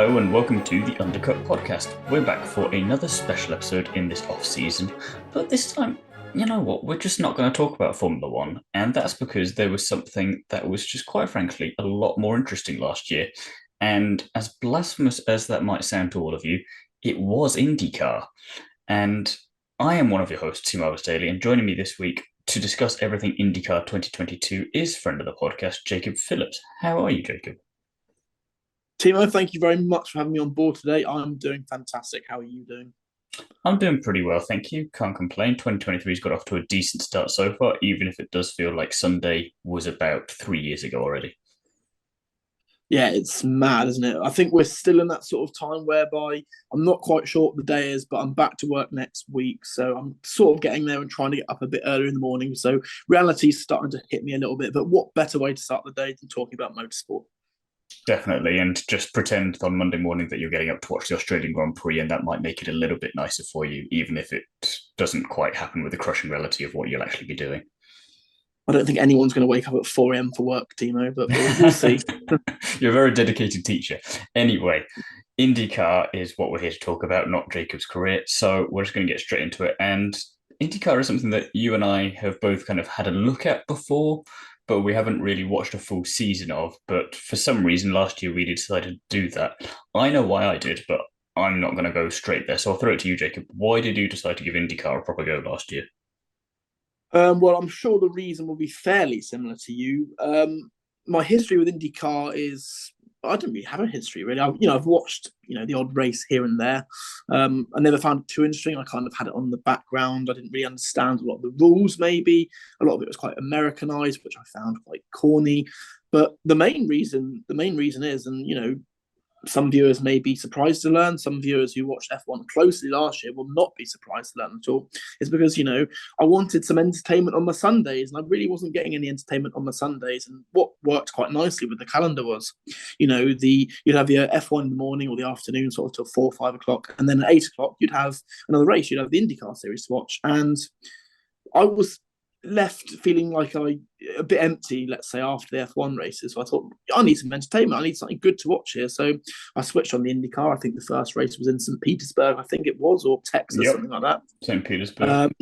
Hello and welcome to the Undercut Podcast. We're back for another special episode in this off-season, but this time, you know what, we're just not going to talk about Formula One, and that's because there was something that was just quite frankly a lot more interesting last year. And as blasphemous as that might sound to all of you, it was IndyCar. And I am one of your hosts, Thiemo Daily, and joining me this week to discuss everything IndyCar 2022 is friend of the podcast, Jacob Phillips. How are you, Jacob? Thiemo, thank you very much for having me on board today. I'm doing fantastic. How are you doing? I'm doing pretty well, thank you. Can't complain. 2023's got off to a decent start so far, even if it does feel like Sunday was about 3 years ago already. Yeah, it's mad, isn't it? I think we're still in that sort of time whereby I'm not quite sure what the day is, but I'm back to work next week. So I'm sort of getting there and trying to get up a bit earlier in the morning. So reality's starting to hit me a little bit. But what better way to start the day than talking about motorsport? Definitely, and just pretend on Monday morning that you're getting up to watch the Australian Grand Prix, and that might make it a little bit nicer for you, even if it doesn't quite happen with the crushing reality of what you'll actually be doing. I don't think anyone's going to wake up at 4 a.m. for work, Thiemo, but we'll see. You're a very dedicated teacher. Anyway, IndyCar is what we're here to talk about, not Jacob's career. So we're just going to get straight into it. And IndyCar is something that you and I have both kind of had a look at before, but we haven't really watched a full season of. But for some reason, last year we decided to do that. I know why I did, but I'm not going to go straight there. So I'll throw it to you, Jacob. Why did you decide to give IndyCar a proper go last year? Well, I'm sure the reason will be fairly similar to you. My history with IndyCar is I don't really have a history really. I've watched the odd race here and there. I never found it too interesting. I kind of had it on the background. I didn't really understand a lot of the rules. Maybe a lot of it was quite Americanized, which I found quite corny. But the main reason is, and some viewers may be surprised to learn, some viewers who watched F1 closely last year will not be surprised to learn at all. It's because, I wanted some entertainment on my Sundays and I really wasn't getting any entertainment on my Sundays. And what worked quite nicely with the calendar was, you'd have your F1 in the morning or the afternoon, sort of till 4 or 5 o'clock. And then at 8 o'clock, you'd have another race. You'd have the IndyCar series to watch. And I was left feeling like a bit empty, let's say, after the F1 races. So I thought, I need some entertainment. I need something good to watch here. So I switched on the IndyCar. I think the first race was in St. Petersburg, I think it was, or Texas, Yep, something like that. St. Petersburg.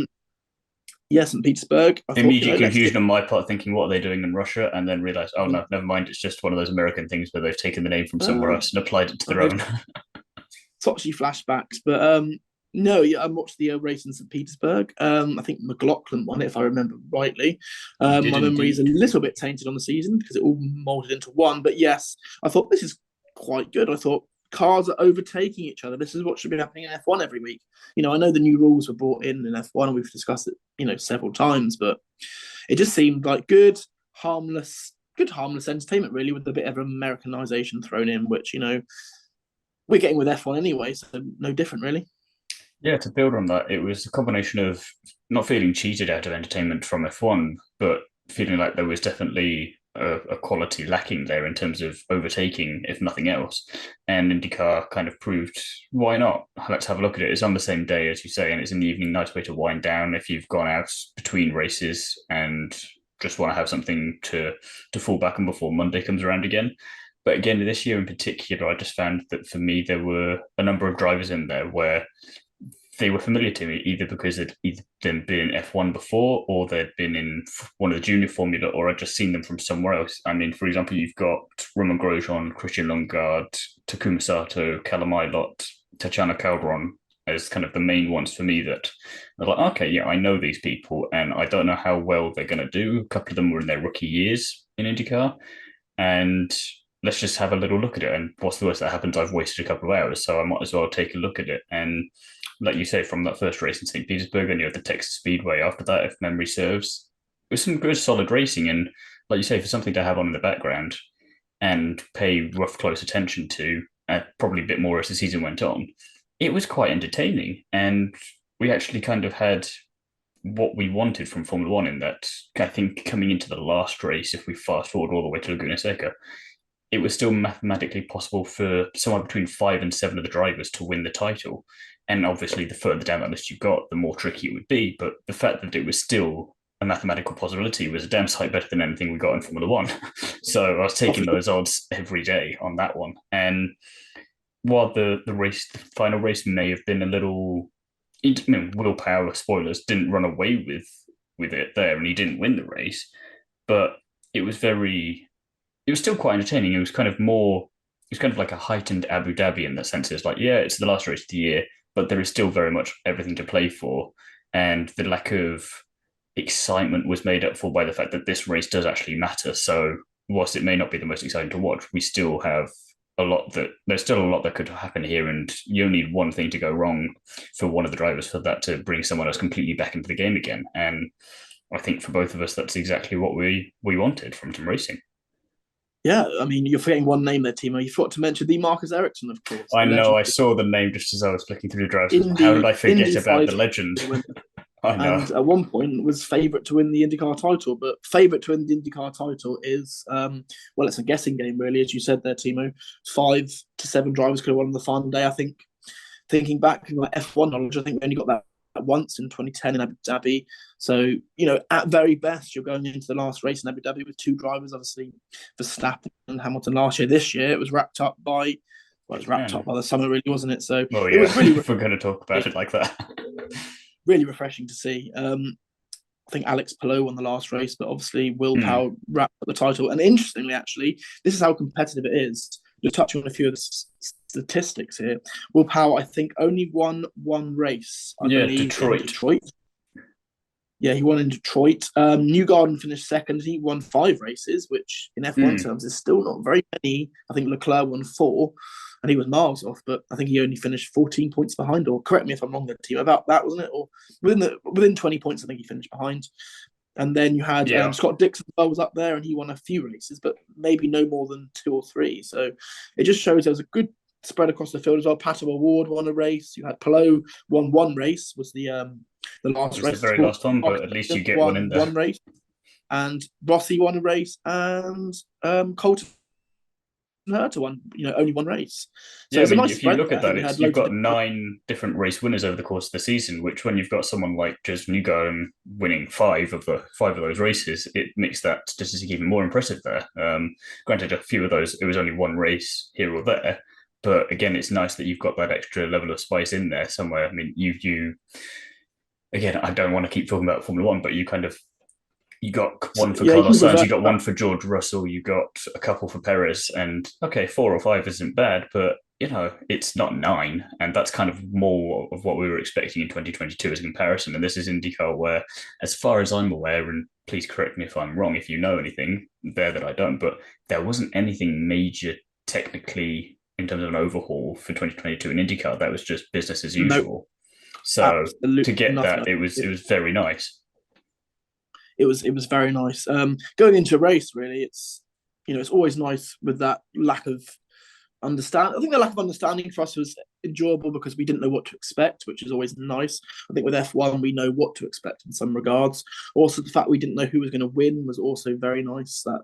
Yeah, St. Petersburg. I thought, Immediate confusion on my part, thinking what are they doing in Russia, and then realised, oh no, never mind. It's just one of those American things where they've taken the name from somewhere else and applied it to their own. Sochi flashbacks, but no, yeah, I watched the race in St. Petersburg. I think McLaughlin won it, if I remember rightly. My memory is a little bit tainted on the season because it all molded into one. But yes, I thought this is quite good. I thought cars are overtaking each other. This is what should be happening in F1 every week. I know the new rules were brought in F1, and we've discussed it, several times, but it just seemed like harmless entertainment, really, with a bit of Americanization thrown in, which we're getting with F1 anyway, so no different, really. Yeah, to build on that, it was a combination of not feeling cheated out of entertainment from F1, but feeling like there was definitely a quality lacking there in terms of overtaking, if nothing else. And IndyCar kind of proved why not? Let's have a look at it. It's on the same day, as you say, and it's in the evening, nice way to wind down if you've gone out between races and just want to have something to fall back on before Monday comes around again. But again, this year in particular, I just found that for me, there were a number of drivers in there where they were familiar to me either because they'd either been in F1 before or they'd been in one of the junior formula or I'd just seen them from somewhere else. I mean, for example, you've got Romain Grosjean, Christian Lundgaard, Takuma Sato, Callum Ilott, Tatjana Calderon as kind of the main ones for me that I was like, okay, yeah, I know these people and I don't know how well they're going to do. A couple of them were in their rookie years in IndyCar and let's just have a little look at it. And what's the worst that happens? I've wasted a couple of hours, so I might as well take a look at it. And like you say, from that first race in St. Petersburg, and you had the Texas Speedway after that, if memory serves, it was some good, solid racing. And like you say, for something to have on in the background and pay rough, close attention to, probably a bit more as the season went on, it was quite entertaining. And we actually kind of had what we wanted from Formula One in that, I think, coming into the last race, if we fast forward all the way to Laguna Seca, it was still mathematically possible for somewhere between 5 and 7 of the drivers to win the title. And obviously, the further down that list you got, the more tricky it would be. But the fact that it was still a mathematical possibility was a damn sight better than anything we got in Formula One. So I was taking those odds every day on that one. And while the final race may have been a little, Will Power, spoilers, didn't run away with it there, and he didn't win the race, but it was very, it was still quite entertaining. It was kind of more, it was kind of like a heightened Abu Dhabi in that sense. It's like, yeah, it's the last race of the year, but there is still very much everything to play for, and the lack of excitement was made up for by the fact that this race does actually matter. So whilst it may not be the most exciting to watch, we still have a lot that there's still a lot that could happen here, and you only need one thing to go wrong for one of the drivers for that to bring someone else completely back into the game again. And I think for both of us, that's exactly what we wanted from some racing. Yeah, I mean, you're forgetting one name there, Timo. You forgot to mention the Marcus Ericsson, of course. I The know. I legend. saw the name just as I was flicking through the drivers. How did Indy I forget Indy about the 5 legend? winner. I know. And at one point was favourite to win the IndyCar title. But favourite to win the IndyCar title is, well, it's a guessing game, really, as you said there, Timo. 5 to 7 drivers could have won on the final day. I think, thinking back to my F1 knowledge, I think we only got that once in 2010 in Abu Dhabi. So, at very best, you're going into the last race in Abu Dhabi with 2 drivers, obviously, Verstappen and Hamilton last year. This year, it was wrapped up by, well, it was wrapped up by the summer, really, wasn't it? So Well, it was really if we're going to talk about it like that. really refreshing to see. I think Alex Palou won the last race, but obviously Will Power wrapped up the title. And interestingly, actually, this is how competitive it is. Just touching on a few of the statistics here. Will Power, I think, only won one race, I believe, Detroit. in Detroit. Yeah, he won in Detroit. Newgarden finished second. He won 5 races, which in F1 terms is still not very many. I think Leclerc won 4, and he was miles off, but I think he only finished 14 points behind, or correct me if I'm wrong there, team, about that, wasn't it? Or within 20 points, I think he finished behind. And then you had Scott Dixon was up there, and he won a few races, but maybe no more than 2 or 3. So it just shows there was a good spread across the field as well. Paddock Award won a race. You had Palou won one race, was the last race. The very last one, but at least you get one in there. One race. And Rossi won a race, and Colton Herta won, only one race. So yeah, I mean, nice if you look at that, you've got 9 different race winners over the course of the season, which when you've got someone like Jez Newgarden winning 5 of those races, it makes that statistic even more impressive there. Granted, a few of those, it was only one race here or there, but again, it's nice that you've got that extra level of spice in there somewhere. I mean, you again, I don't want to keep talking about Formula One, but you got one for Carlos Sainz, you got one for George Russell, you got a couple for Perez, and okay, 4 or 5 isn't bad, but it's not 9, and that's kind of more of what we were expecting in 2022 as a comparison. And this is IndyCar, where, as far as I'm aware, and please correct me if I'm wrong, if you know anything there that I don't, but there wasn't anything major technically in terms of an overhaul for 2022 in IndyCar. That was just business as usual. So to get that, it was very nice. It was very nice. Going into a race, really, it's always nice with that lack of understanding. I think the lack of understanding for us was enjoyable because we didn't know what to expect, which is always nice. I think with F1 we know what to expect in some regards. Also, the fact we didn't know who was going to win was also very nice. That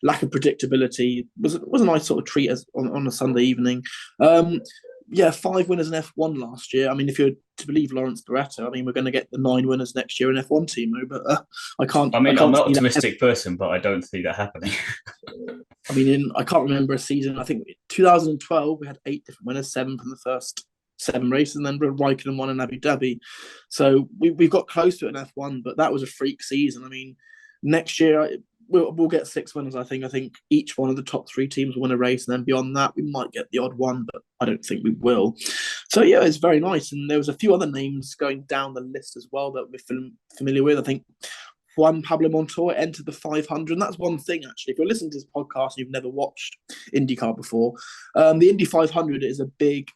lack of predictability was a nice sort of treat on a Sunday evening. 5 winners in F1 last year. I mean, if you're to believe Lawrence Beretta, I mean, we're going to get the 9 winners next year in F1, Timo. But I can't. I mean, I'm an optimistic person, but I don't see that happening. I mean, I can't remember a season. I think 2012 we had 8 different winners, 7 from the first 7 races, and then Raikkonen won in Abu Dhabi. So we've got close to it in F1, but that was a freak season. I mean, next year we'll get 6 winners. I think each one of the top 3 teams will win a race, and then beyond that we might get the odd one, but I don't think we will. So yeah, it's very nice. And there was a few other names going down the list as well that we're familiar with. I think Juan Pablo Montoya entered the 500. And that's one thing, actually. If you're listening to this podcast and you've never watched IndyCar before, the Indy 500 is a big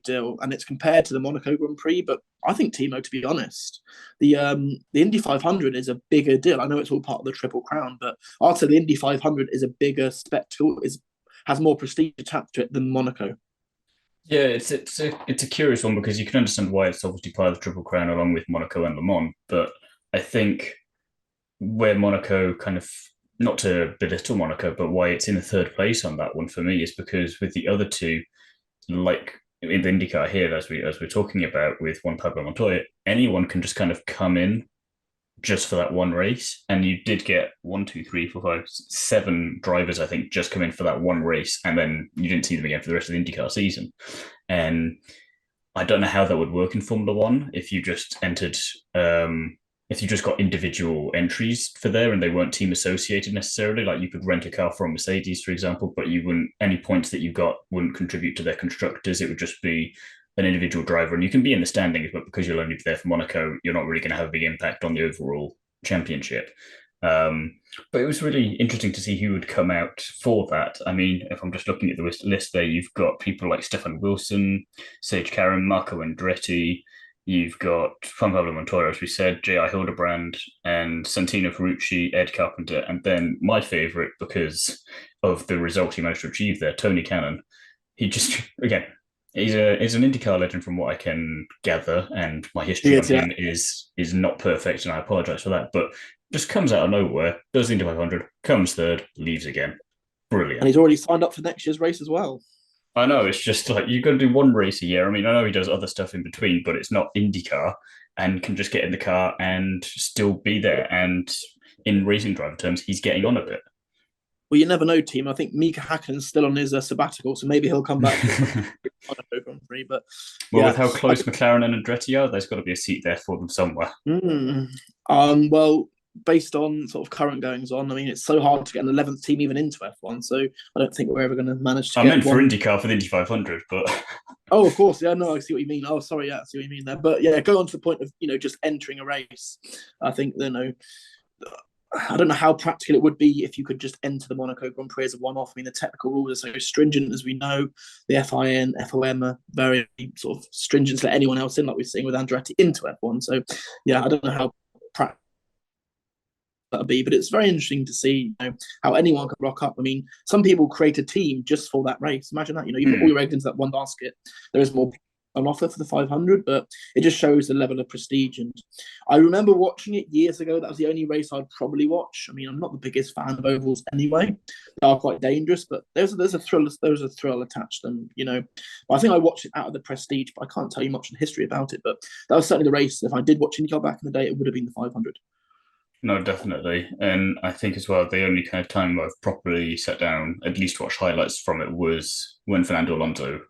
deal. And it's compared to the Monaco Grand Prix. But I think, Timo, to be honest, the Indy 500 is a bigger deal. I know it's all part of the Triple Crown, but I'd say the Indy 500 is a bigger spectacle, has more prestige attached to it than Monaco. Yeah, it's a curious one because you can understand why it's obviously part of the Triple Crown along with Monaco and Le Mans. But I think where Monaco kind of, not to belittle Monaco, but why it's in the 3rd place on that one for me is because with the other 2, like in the IndyCar here, as we're talking about with Juan Pablo Montoya, anyone can just kind of come in just for that one race. And you did get 7 drivers, I think, just come in for that one race, and then you didn't see them again for the rest of the IndyCar season. And I don't know how that would work in Formula One if you just entered, if you just got individual entries for there and they weren't team associated necessarily. Like you could rent a car from Mercedes, for example, but you wouldn't, any points that you got wouldn't contribute to their constructors. It would just be an individual driver, and you can be in the standings, but because you'll only be there for Monaco, you're not really going to have a big impact on the overall championship. But it was really interesting to see who would come out for that. I mean, if I'm just looking at the list there, you've got people like Stefan Wilson, Sage Karam, Marco Andretti. You've got Juan Pablo Montoya, as we said, J.I. Hildebrand, and Santino Ferrucci, Ed Carpenter, and then my favourite, because of the result he managed to achieve there, Tony Cannon. He just, again, he's an IndyCar legend from what I can gather, and my history on him is not perfect, and I apologise for that, but just comes out of nowhere, does the Indy 500, comes third, leaves again. Brilliant. And he's already signed up for next year's race as well. I know, it's just like, you've got to do one race a year. I mean, I know he does other stuff in between, but it's not IndyCar, and can just get in the car and still be there. And in racing driver terms, he's getting on a bit. Well, you never know, team. I think Mika Häkkinen's still on his sabbatical, so maybe he'll come back. But with how close McLaren and Andretti are, there's got to be a seat there for them somewhere. Well, based on sort of current goings on, I mean, it's so hard to get an 11th team even into F1, so I don't think we're ever going to manage to. I meant for IndyCar for the Indy 500, but oh, of course, yeah, no, I see what you mean. Oh, sorry, yeah, I see what you mean there. But yeah, go on to the point of just entering a race. I think I don't know how practical it would be if you could just enter the Monaco Grand Prix as a one-off. I mean, the technical rules are so stringent, as we know. The FIA and FOM are very sort of stringent to let anyone else in, like we're seeing with Andretti into F1. So yeah, I don't know how practical that'll be, but it's very interesting to see how anyone can rock up. I mean, some people create a team just for that race. Imagine that, you put all your eggs into that one basket. There is more on offer for the 500, but it just shows the level of prestige. And I remember watching it years ago. That was the only race I'd probably watch. I mean, I'm not the biggest fan of ovals anyway. They are quite dangerous, but there's a thrill attached to them, But I think I watched it out of the prestige, but I can't tell you much in history about it. But that was certainly the race. If I did watch IndyCar back in the day, it would have been the 500. No, definitely. And I think as well, the only kind of time I've properly sat down, at least watched highlights from it, was when Fernando Alonso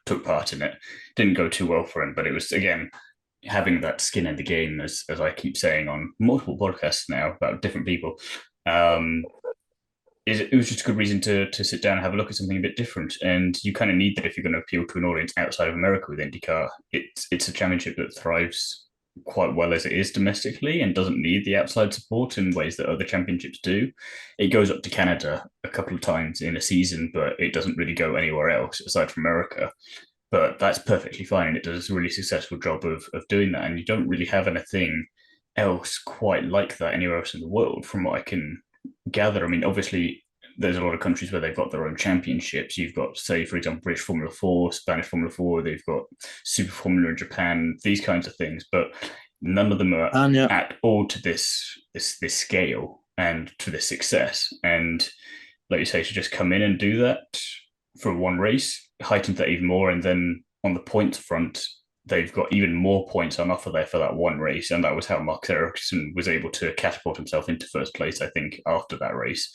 took part in it. Didn't go too well for him, but it was, again, having that skin in the game, as I keep saying on multiple podcasts now about different people. It was just a good reason to sit down and have a look at something a bit different. And you kind of need that if you're going to appeal to an audience outside of America with IndyCar. It's a championship that thrives quite well as it is domestically and doesn't need the outside support in ways that other championships do. It goes up to Canada a couple of times in a season, but it doesn't really go anywhere else aside from America. But that's perfectly fine, and it does a really successful job of doing that. And you don't really have anything else quite like that anywhere else in the world, from what I can gather. I mean, obviously, there's a lot of countries where they've got their own championships. You've got, say, for example, British Formula 4, Spanish Formula 4, they've got Super Formula in Japan, these kinds of things, but none of them are at all to this scale and to this success. And like you say, to just come in and do that for one race, heightened that even more. And then on the points front, they've got even more points on offer there for that one race. And that was how Marcus Ericsson was able to catapult himself into first place, I think, after that race,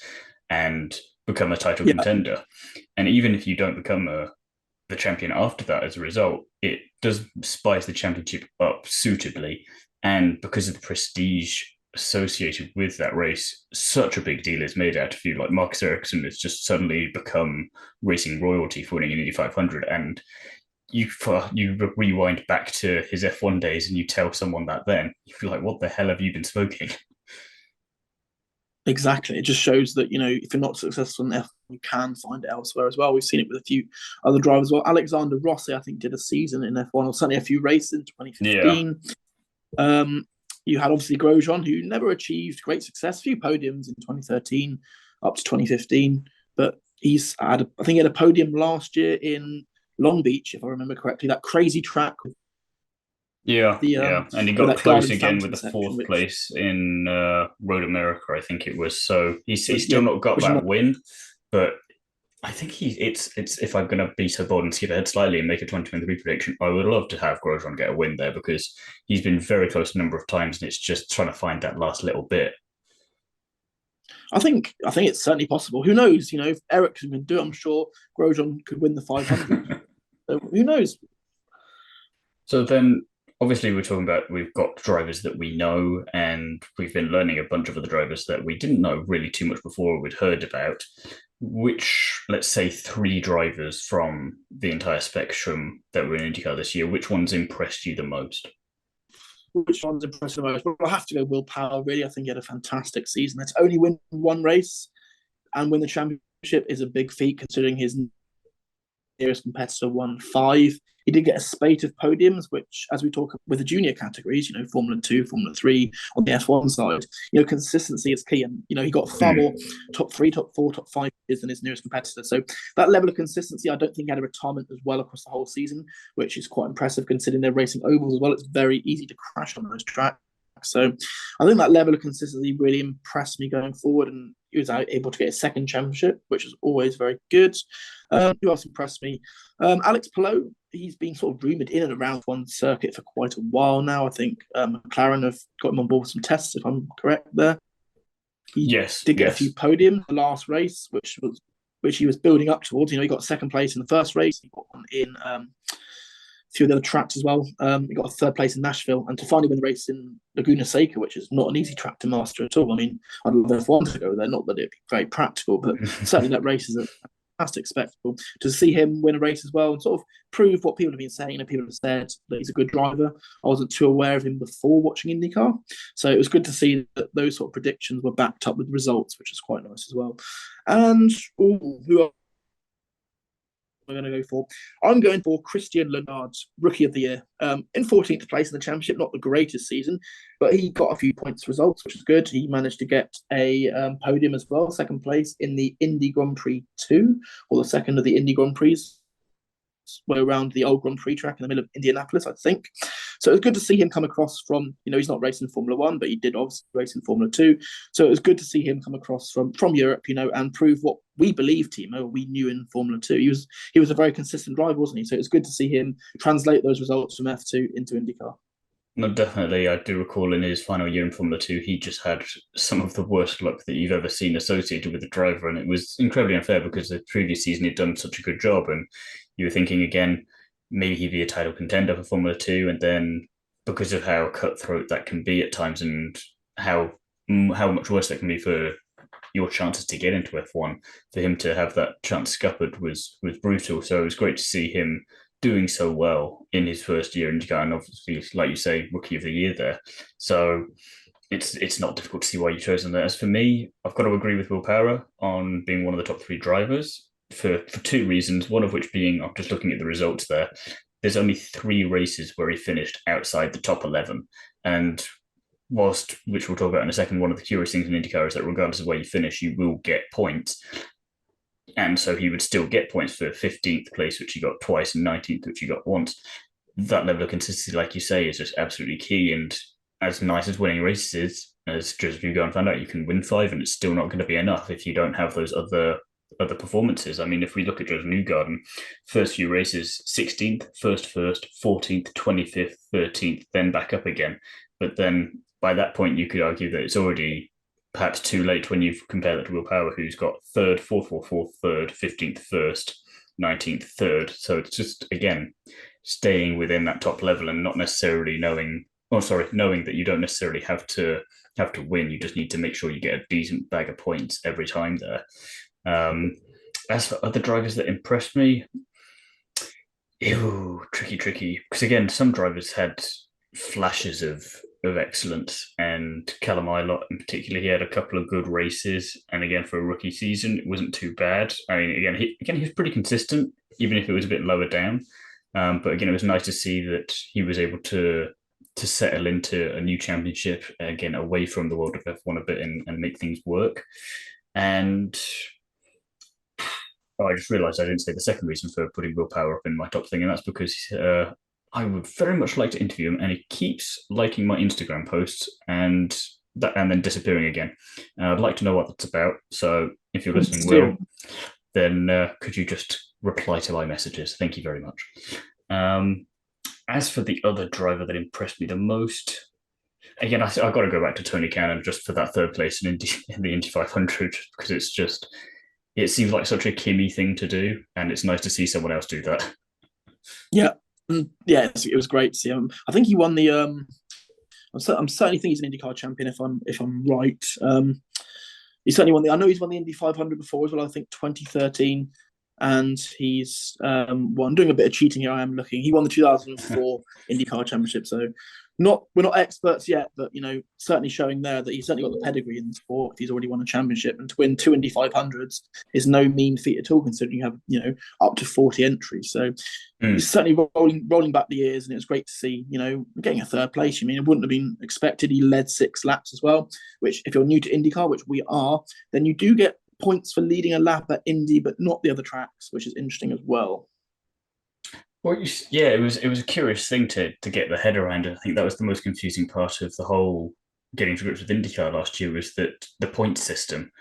and become a title contender. And even if you don't become the champion after that as a result, it does spice the championship up suitably. And because of the prestige associated with that race, such a big deal is made out of you. Like Marcus Ericsson has just suddenly become racing royalty for winning an Indy 500. And you rewind back to his F1 days and you tell someone that then, you feel like, what the hell have you been smoking? Exactly. It just shows that, if you're not successful in F1, you can find it elsewhere as well. We've seen it with a few other drivers. Well, Alexander Rossi, I think, did a season in F1, or certainly a few races in 2015. Yeah. You had obviously Grosjean, who never achieved great success, a few podiums in 2013 up to 2015. But I think he had a podium last year in Long Beach, if I remember correctly, that crazy track. And he got close again with the fourth place in Road America, I think it was. So he's still not got that win, but I think it's if I'm going to be so bold and skip ahead slightly and make a 2023 prediction, I would love to have Grosjean get a win there because he's been very close a number of times, and it's just trying to find that last little bit. I think it's certainly possible. Who knows? If Ericsson can do it, I'm sure Grosjean could win the 500. So who knows? So then, obviously, we're talking about we've got drivers that we know, and we've been learning a bunch of other drivers that we didn't know really too much before we'd heard about. Which, let's say, three drivers from the entire spectrum that were in IndyCar this year, which ones impressed you the most? Which one's impressed the most? Well, I have to go Will Power, really. I think he had a fantastic season. To only win one race and win the championship is a big feat, considering his nearest competitor won 5. He did get a spate of podiums, which, as we talk with the junior categories, Formula 2, Formula 3, on the F1 side, consistency is key. And, he got far more top 3, top 4, top 5 than his nearest competitor. So that level of consistency, I don't think he had a retirement as well across the whole season, which is quite impressive considering they're racing ovals as well. It's very easy to crash on those tracks. So I think that level of consistency really impressed me going forward, and he was able to get a second championship, which is always very good. Who else impressed me? Alex Palou, he's been sort of rumoured in and around one circuit for quite a while now. I think McLaren have got him on board with some tests, if I'm correct there. He did get a few podiums the last race, which he was building up towards. He got second place in the first race. He got one in a few of the other tracks as well. He got a third place in Nashville, and to finally win the race in Laguna Seca, which is not an easy track to master at all. I mean, I'd love F1 to go there, not that it'd be very practical, but certainly that race is a fantastic spectacle. To see him win a race as well and sort of prove what people have been saying, and people have said that he's a good driver. I wasn't too aware of him before watching IndyCar, so it was good to see that those sort of predictions were backed up with results, which is quite nice as well. And who else I'm going to go for? I'm going for Christian Lundgaard's Rookie of the Year. In 14th place in the championship, not the greatest season, but he got a few points results, which is good. He managed to get a podium as well, second place in the Indy Grand Prix 2, or the second of the Indy Grand Prix, were around the old Grand Prix track in the middle of Indianapolis, I think. So it was good to see him come across from, he's not racing Formula 1, but he did obviously race in Formula 2. So it was good to see him come across from Europe, and prove what we believe, Thiemo, we knew in Formula 2. He was a very consistent driver, wasn't he? So it was good to see him translate those results from F2 into IndyCar. No, definitely. I do recall in his final year in Formula 2, he just had some of the worst luck that you've ever seen associated with the driver. And it was incredibly unfair because the previous season he'd done such a good job. And you were thinking again, maybe he'd be a title contender for Formula 2. And then because of how cutthroat that can be at times and how much worse that can be for your chances to get into F1, for him to have that chance scuppered was brutal. So it was great to see him doing so well in his first year in IndyCar, and obviously, like you say, Rookie of the Year there. So it's not difficult to see why you've chosen that. As for me, I've got to agree with Will Power on being one of the top 3 drivers for 2 reasons. One of which being, I'm just looking at the results there. There's only 3 races where he finished outside the top 11, and which we'll talk about in a second, one of the curious things in IndyCar is that regardless of where you finish, you will get points. And so he would still get points for 15th place, which he got twice, and 19th, which he got once. That level of consistency, like you say, is just absolutely key. And as nice as winning races is, as just you go and find out, you can win 5 and it's still not going to be enough if you don't have those other performances. I mean, if we look at Joseph Newgarden, first few races, 16th, first, 14th, 25th, 13th, then back up again. But then by that point, you could argue that it's already perhaps too late when you compare that to Will Power, who's got 3rd, 4th, 4th, 3rd, 15th, 1st, 19th, 3rd. So it's just, again, staying within that top level and not necessarily knowing that you don't necessarily have to win. You just need to make sure you get a decent bag of points every time there. As for other drivers that impressed me, tricky. Because again, some drivers had flashes of excellence, and Callum Ilott in particular, he had a couple of good races, and again for a rookie season, it wasn't too bad. I mean, he was pretty consistent, even if it was a bit lower down. But again, it was nice to see that he was able to settle into a new championship again, away from the world of F1 a bit, and make things work. And I just realised I didn't say the second reason for putting Will Power up in my top thing, and that's because I would very much like to interview him, and he keeps liking my Instagram posts and then disappearing again. I'd like to know what that's about. So if you're listening, Will, then could you just reply to my messages? Thank you very much. As for the other driver that impressed me the most, again, I've got to go back to Tony Cannon just for that third place in the Indy 500, because it seems like such a Kimmy thing to do, and it's nice to see someone else do that. Yeah, yeah, it was great to see him. I think he won the. I'm certainly think he's an IndyCar champion if I'm right. He certainly won the. I know he's won the Indy 500 before as well. I think 2013, and he's won. Doing a bit of cheating here. I am looking. He won the 2004 IndyCar Championship. So, we're not experts yet, but certainly showing there that he's certainly got the pedigree in the sport. He's already won a championship, and to win 2 Indy 500s is no mean feat at all, considering you have up to 40 entries. So he's certainly rolling back the years, and it was great to see getting a third place. It wouldn't have been expected. He led 6 laps as well, which if you're new to IndyCar, which we are, then you do get points for leading a lap at Indy, but not the other tracks, which is interesting as well. Well, yeah, it was a curious thing to get the head around. I think that was the most confusing part of the whole getting to grips with IndyCar last year, was that the point system.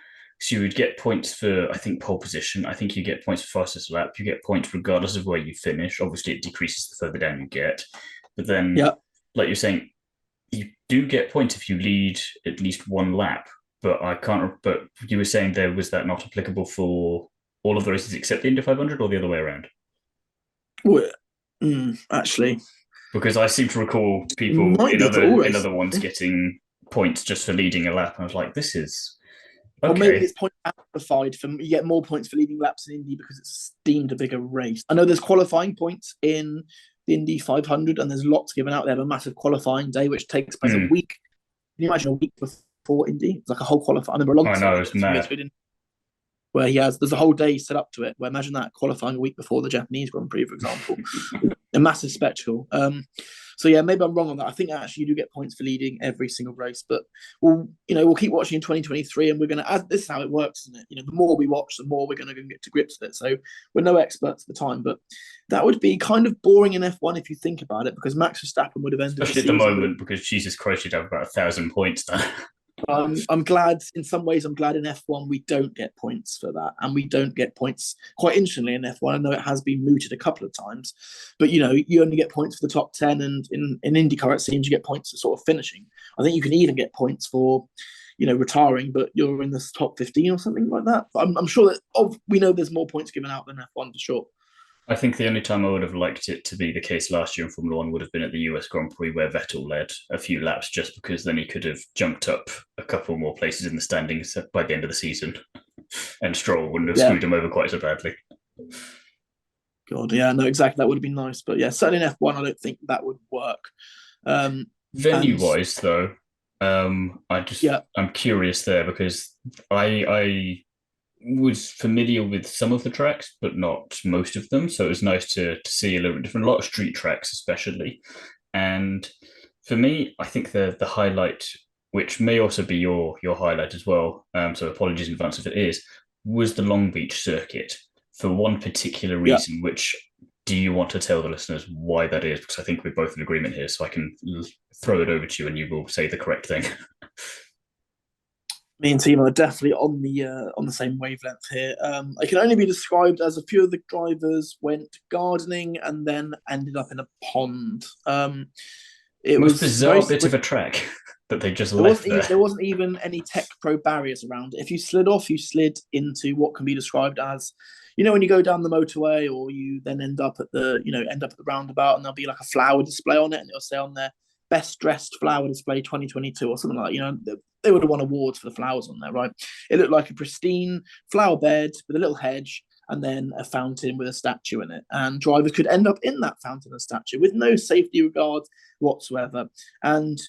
So you would get points for, I think, pole position. I think you get points for fastest lap. You get points regardless of where you finish. Obviously, it decreases the further down you get. But then, like you're saying, you do get points if you lead at least one lap. But I can't. But you were saying was that not applicable for all of the races except the Indy 500, or the other way around? Well, actually, because I seem to recall people in other ones getting points just for leading a lap. I was like, this is okay. Or maybe it's point amplified. You get more points for leading laps in Indy because it's deemed a bigger race. I know there's qualifying points in the Indy 500, and there's lots given out. They have a massive qualifying day, which takes place a week. Can you imagine a week before Indy? It's like a whole qualifying. I remember Alonso. I know, it's mad. Where there's a whole day set up to it. Where imagine that qualifying a week before the Japanese Grand Prix, for example, a massive spectacle. So yeah, maybe I'm wrong on that. I think actually you do get points for leading every single race, but we'll keep watching in 2023, and we're going to. This is how it works, isn't it? The more we watch, the more we're going to get to grips with it. So we're no experts at the time, but that would be kind of boring in F1 if you think about it, because Max Verstappen would have ended, especially at the moment, because Jesus Christ, you'd have about 1,000 points there. I'm glad in some ways. I'm glad in F1 we don't get points for that, and we don't get points quite instantly in F1. I know it has been mooted a couple of times, but you only get points for the top 10, and in IndyCar it seems you get points for sort of finishing. I think you can even get points for retiring, but you're in the top 15 or something like that. But I'm sure that we know there's more points given out than F1 for sure. I think the only time I would have liked it to be the case last year in Formula One would have been at the US Grand Prix, where Vettel led a few laps, just because then he could have jumped up a couple more places in the standings by the end of the season, and Stroll wouldn't have screwed him over quite so badly. God, yeah, no, exactly. That would have been nice, but yeah, certainly in F1, I don't think that would work. Venue-wise, though, I'm curious there, because I was familiar with some of the tracks, but not most of them. So it was nice to see a little bit different. A lot of street tracks, especially. And for me, I think the highlight, which may also be your highlight as well, so apologies in advance if it is, was the Long Beach circuit, for one particular reason. Which, do you want to tell the listeners why that is? Because I think we're both in agreement here, so I can throw it over to you and you will say the correct thing. Me and Thiemo are definitely on the same wavelength here. It can only be described as a few of the drivers went gardening and then ended up in a pond. It was bizarre bit of a track that they just left there. There wasn't even any Tech Pro barriers around it. If you slid off, you slid into what can be described as, when you go down the motorway, or you then end up at the roundabout, and there'll be like a flower display on it, and it'll say on there, best dressed flower display 2022 or something like that. They would have won awards for the flowers on there, right? It looked like a pristine flower bed with a little hedge, and then a fountain with a statue in it. And drivers could end up in that fountain and statue with no safety regards whatsoever. And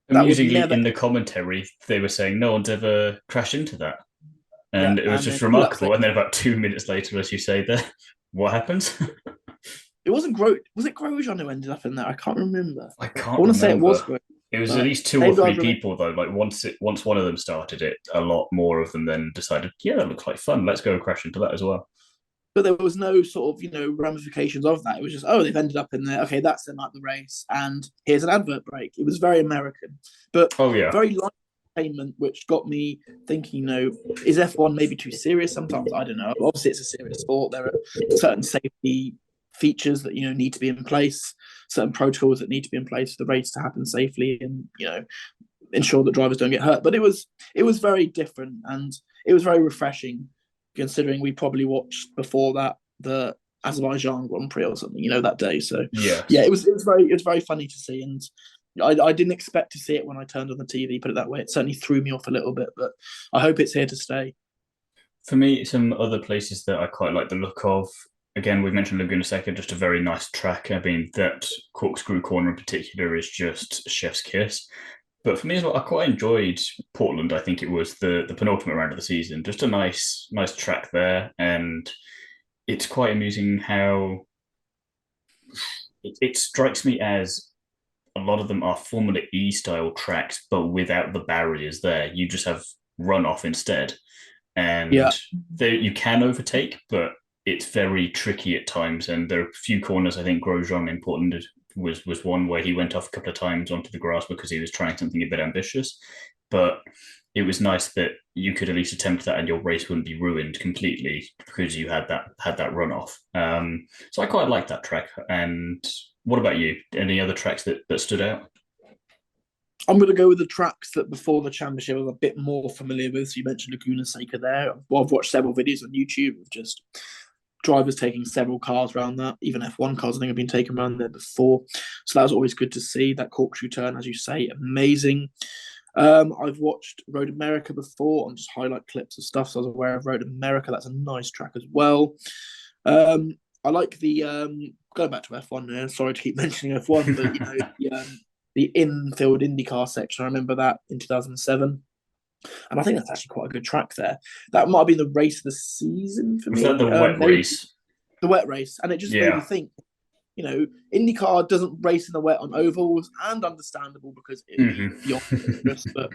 amusingly, in the commentary, they were saying no one's ever crashed into that. And it was just remarkable. And then about 2 minutes later, as you say there, what happens? It wasn't Was it Grosjean who ended up in there? I can't remember. I want to say it was Grosjean. It was at least 2 or 3 people, though. Like once one of them started it, a lot more of them then decided, yeah, that looks like fun. Let's go crash into that as well. But there was no sort of, ramifications of that. It was just, they've ended up in there. Okay, that's them at the race. And here's an advert break. It was very American. But very entertainment, which got me thinking, is F1 maybe too serious sometimes? I don't know. Obviously, it's a serious sport. There are certain safety features that need to be in place, certain protocols that need to be in place for the race to happen safely, and ensure that drivers don't get hurt. But it was very different, and it was very refreshing, considering we probably watched before that the Azerbaijan Grand Prix or something, that day. So Yes. yeah, it was very funny to see, and I didn't expect to see it when I turned on the TV. Put it that way, it certainly threw me off a little bit, but I hope it's here to stay. For me, some other places that I quite like the look of. Again, we've mentioned Laguna Seca, just a very nice track. I mean, that corkscrew corner in particular is just chef's kiss. But for me as well, I quite enjoyed Portland. I think it was the penultimate round of the season. Just a nice track there, and it's quite amusing how it strikes me as a lot of them are Formula E style tracks, but without the barriers there. You just have runoff instead, Yeah, and you can overtake, but it's very tricky at times. And there are a few corners. I think Grosjean in Portland was one where he went off a couple of times onto the grass because he was trying something a bit ambitious. But it was nice that you could at least attempt that and your race wouldn't be ruined completely because you had that runoff. So I quite like that track. And what about you? Any other tracks that stood out? I'm going to go with the tracks that before the championship I was a bit more familiar with. So you mentioned Laguna Seca there. Well, I've watched several videos on YouTube of just drivers taking several cars around that. Even F1 cars, I think, have been taken around there before. So that was always good to see. That corkscrew turn, as you say, amazing. I've watched Road America before on just highlight clips of stuff, so I was aware of Road America. That's a nice track as well. I like the going back to F1 now. Sorry to keep mentioning F1, but the infield IndyCar section. I remember that in 2007, and I think that's actually quite a good track there. That might have been the race of the season for Was me. that the wet race? The wet race, and it just made me think. IndyCar doesn't race in the wet on ovals, and understandable because it would be beyond dangerous, but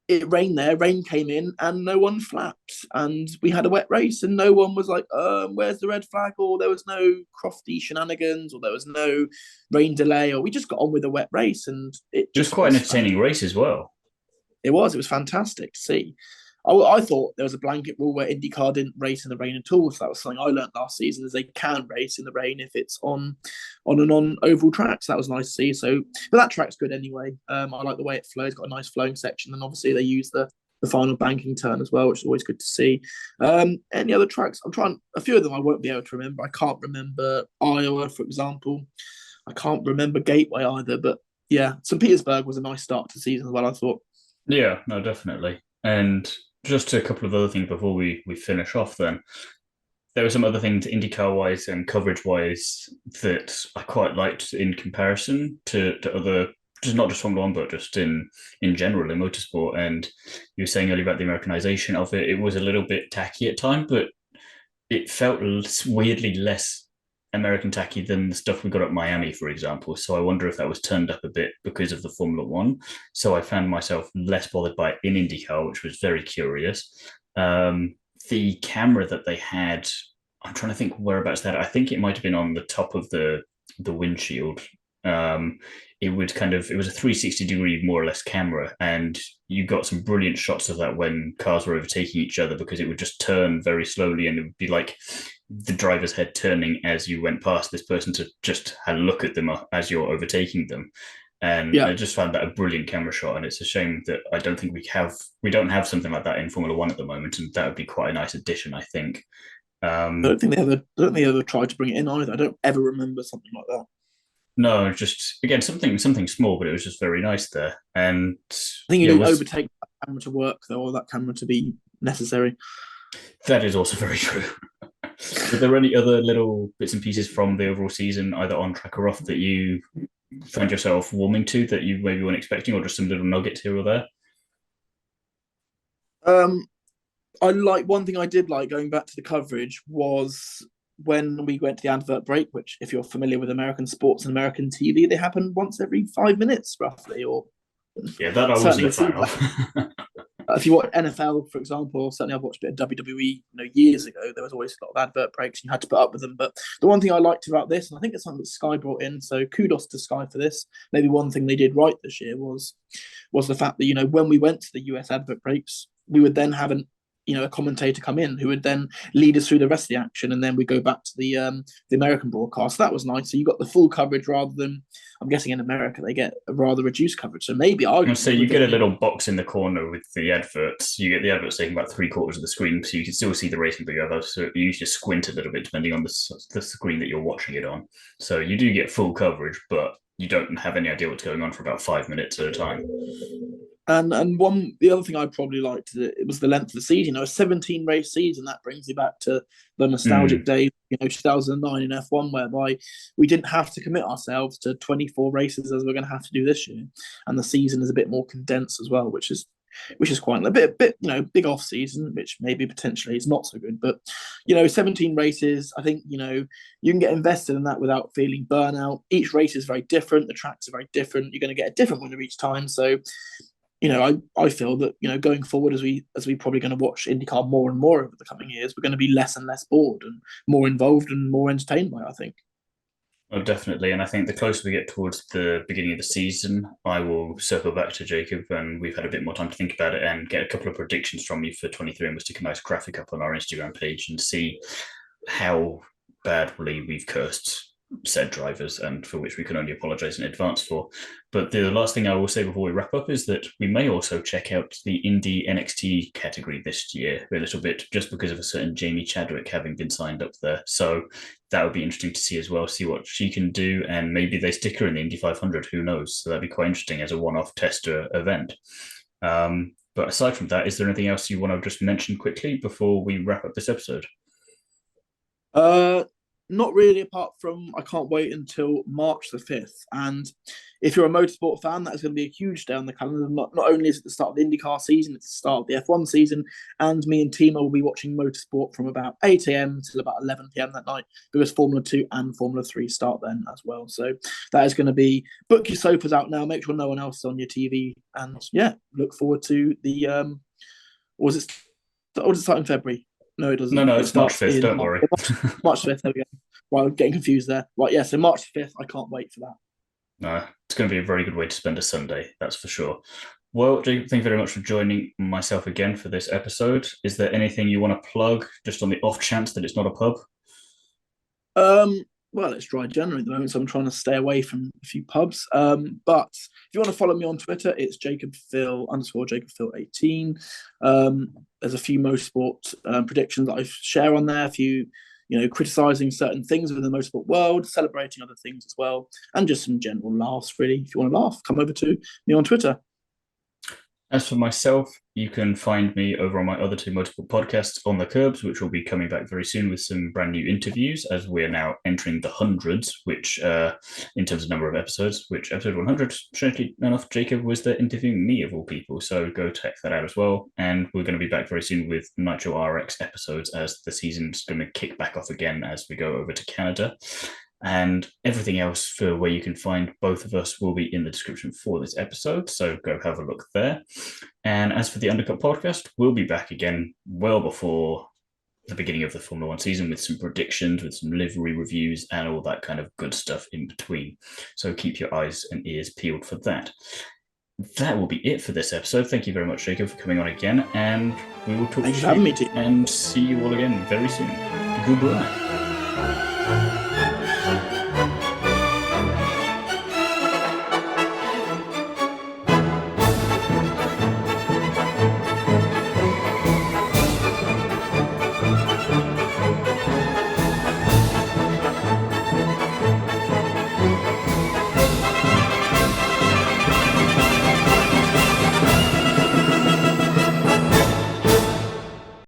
it rained there, rain came in, and no one flapped. And we had a wet race, and no one was like, where's the red flag? Or there was no crofty shenanigans, or there was no rain delay, or we just got on with a wet race. And it was quite an entertaining race as well. It was fantastic to see. I thought there was a blanket rule where IndyCar didn't race in the rain at all. So that was something I learned last season, is they can race in the rain if it's on and on oval tracks. That was nice to see. So, but that track's good anyway. I like the way it flows. It's got a nice flowing section, and obviously they use the final banking turn as well, which is always good to see. Any other tracks? I'm trying. A few of them I won't be able to remember. I can't remember Iowa, for example. I can't remember Gateway either. But yeah, St. Petersburg was a nice start to the season as well, I thought. Yeah, no, definitely. And just a couple of other things before we finish off then. There were some other things IndyCar-wise and coverage-wise that I quite liked in comparison to other, just not just Formula One, but just in general in motorsport. And you were saying earlier about the Americanization of it. It was a little bit tacky at times, but it felt weirdly less American tacky than the stuff we got at Miami, for example. So I wonder if that was turned up a bit because of the Formula One. So I found myself less bothered by it in IndyCar, which was very curious. The camera that they had, I'm trying to think whereabouts that. I think it might have been on the top of the windshield. It was a 360-degree more or less camera, and you got some brilliant shots of that when cars were overtaking each other, because it would just turn very slowly, and it would be like the driver's head turning as you went past this person to just have a look at them as you're overtaking them. And I just found that a brilliant camera shot, and it's a shame that I don't think we don't have something like that in Formula One at the moment, and that would be quite a nice addition, I think. I don't think they ever tried to bring it in either. I don't ever remember something like that. No, just again something small, but it was just very nice there. And I think you need to overtake that camera to work, though, or that camera to be necessary. That is also very true. Were there any other little bits and pieces from the overall season, either on track or off, that you found yourself warming to that you maybe weren't expecting, or just some little nuggets here or there? I like one thing I did like going back to the coverage was when we went to the advert break, which, if you're familiar with American sports and American TV, they happen once every 5 minutes, roughly. Or yeah, that I wasn't a fan of. If you watch NFL, for example, certainly I've watched a bit of WWE, years ago. There was always a lot of advert breaks, and you had to put up with them. But the one thing I liked about this, and I think it's something that Sky brought in, so kudos to Sky for this. Maybe one thing they did right this year was the fact that when we went to the US advert breaks, we would then have a commentator come in who would then lead us through the rest of the action, and then we go back to the American broadcast. That was nice. So you got the full coverage rather than, I'm guessing in America they get a rather reduced coverage. So maybe So you get a little box in the corner with the adverts. You get the adverts taking about 3/4 of the screen, so you can still see the racing, but you just squint a little bit depending on the screen that you're watching it on. So you do get full coverage, but you don't have any idea what's going on for about 5 minutes at a time. And the other thing I probably liked, it was the length of the season. A 17 race season, that brings you back to the nostalgic days, 2009 in F1, whereby we didn't have to commit ourselves to 24 races as we're going to have to do this year, and the season is a bit more condensed as well, which is quite a bit big off season, which maybe potentially is not so good. But 17 races, I think you can get invested in that without feeling burnout. Each race is very different. The tracks are very different. You're going to get a different winner each time. So I feel that going forward, as we probably going to watch IndyCar more and more over the coming years, we're going to be less and less bored and more involved and more entertained by it, I think. Oh, definitely. And I think the closer we get towards the beginning of the season, I will circle back to Jacob and we've had a bit more time to think about it and get a couple of predictions from you for 23, and we'll stick a nice graphic up on our Instagram page and see how badly we've cursed said drivers, and for which we can only apologise in advance for. But the last thing I will say before we wrap up is that we may also check out the Indy NXT category this year a little bit, just because of a certain Jamie Chadwick having been signed up there. So that would be interesting to see as well, see what she can do, and maybe they stick her in the Indy 500, who knows? So that'd be quite interesting as a one-off tester event. But aside from that, is there anything else you want to just mention quickly before we wrap up this episode? Not really, apart from I can't wait until March the 5th. And if you're a motorsport fan, that is going to be a huge day on the calendar. Not only is it the start of the IndyCar season, it's the start of the F1 season. And me and Thiemo will be watching motorsport from about 8 a.m. till about 11 p.m. that night, because Formula 2 and Formula 3 start then as well. So that is going to be, book your sofas out now, make sure no one else is on your TV. And look forward to the, or does it start in February? No, it doesn't. No, it's March 5th, don't worry. March 5th, there we go. Right, I'm getting confused there. Right, yeah, so March 5th, I can't wait for that. No, it's going to be a very good way to spend a Sunday, that's for sure. Well, Jacob, thank you very much for joining myself again for this episode. Is there anything you want to plug, just on the off chance that it's not a pub? Well, it's dry January at the moment, so I'm trying to stay away from a few pubs. But if you want to follow me on Twitter, it's JacobPhil_JacobPhil18. There's a few motorsport predictions that I share on there. A few, criticising certain things within the motorsport world, celebrating other things as well, and just some general laughs, really. If you want to laugh, come over to me on Twitter. As for myself, you can find me over on my other two motorsport podcasts, On the Curbs, which will be coming back very soon with some brand new interviews, as we're now entering the hundreds, which, in terms of number of episodes, which episode 100, strangely enough, Jacob was there interviewing me of all people. So go check that out as well. And we're going to be back very soon with Nitro RX episodes, as the season's going to kick back off again as we go over to Canada. And everything else for where you can find both of us will be in the description for this episode, so go have a look there. And as for the Undercut podcast, we'll be back again well before the beginning of the Formula One season with some predictions, with some livery reviews, and all that kind of good stuff in between. So keep your eyes and ears peeled for that. That will be it for this episode. Thank you very much, Jacob, for coming on again, and we will talk to you having me, and see you all again very soon. Goodbye.